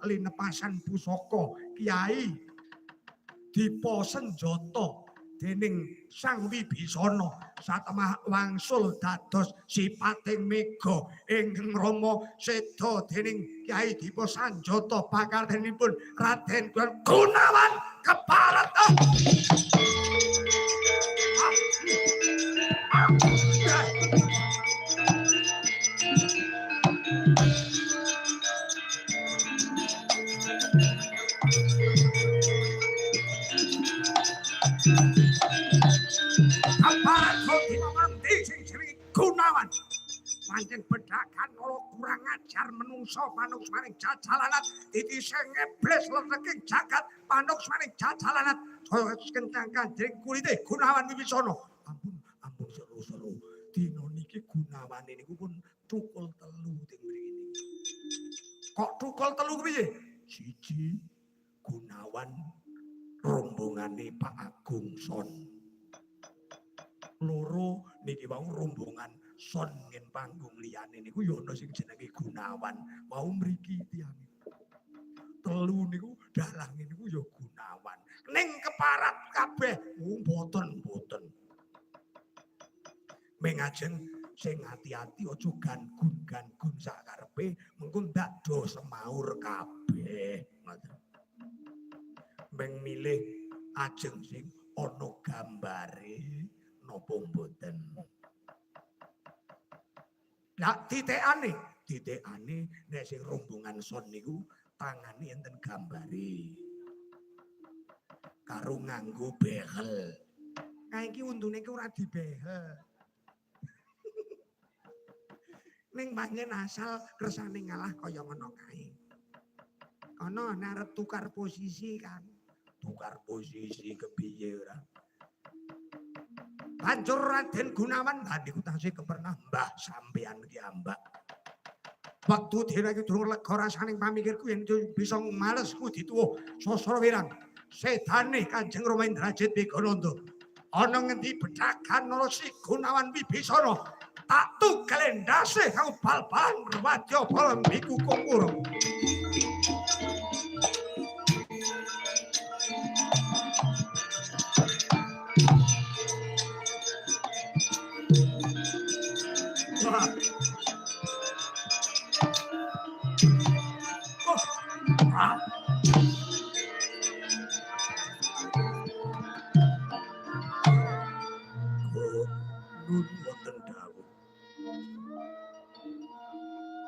klinepasan pusaka Kyai Dipa Senjata dening Sang Wibisana satemah wangsul dados sipating mega ingkang Rama seda dening Kyai Dipa Sanjata pakaryanipun Raden Gunawan keparet. Keparet Hoti Mamandi sing jenenge Gunawan pancen bedakan kala kurang ajar menungso manuk maring jajalanat ditisih ngebles lereking jagat manuk maring jajalanat saya kencang kanjeng kulite Gunawan Wibisana. Ampun seru-seru dina niki Gunawan niku pun tukul telu teng mriki. Kok tukul telu piye? Siji Gunawan rombongane Pak Agung Son. Loro niki wau rombongan Son ngen panggung liyane niku ya ana sing jenenge Gunawan wau mriki tiyang. Telu niku dalange niku ya Gunawan. Ning keparat kabeh mboten. Mengajeng sing ati-ati aja ganggun sakarepe mengko ndak do semaur kabeh. Meng milih ajeng sing ana gambare napa mboten. Lah titikane nek sing rombongan Son niku tangane enten gambare. Karo nganggo behel. Kae iki untune ki ora dibehel. Ning panjen asal kersane ngalah kaya ngono kae. Ana arep tukar posisi kan. Tukar posisi kepiye ora? Banjur Raden Gunawan niku tasih kepernah mbah sampeyan ki ambak. Waktu dina iki durung lega rasaning pamikirku yen bisa malesku dituwuh Sasra Wirang. Sedane Kanjeng Rama Indrajit Megananda. Ana ngendi bedakan Narasi Gunawan Wibisana tak tugel ndase kang bal-balan wadya bala biku kumpur.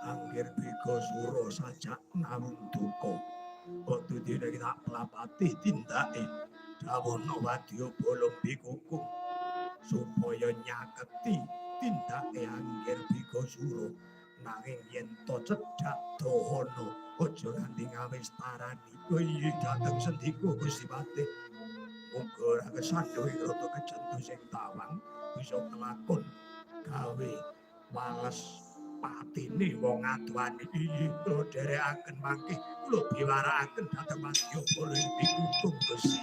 Anggir bega sura sajak namung duka. Waktu dina kita pelapati tindake dawana wadya bolong bikukum supaya nyaketi tindake Anggir bega sura nanging yen to cedhak dahana aja nganti ngawestarani kowe dateng sendika Gusti Patih. Muga ora kesandhuh rada kecentu sing tawang bisa kelakon gawe wales patine wong aduane iki kula dherekaken mangke kula biwarakaken dhateng wadya boleh dikutung Gusti.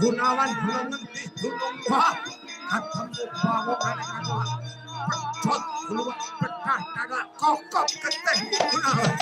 Gunawan belum ngerti dunung wah ketemu bawa anak-anak pecot keluar betah kagak kokop keteng Gunawan.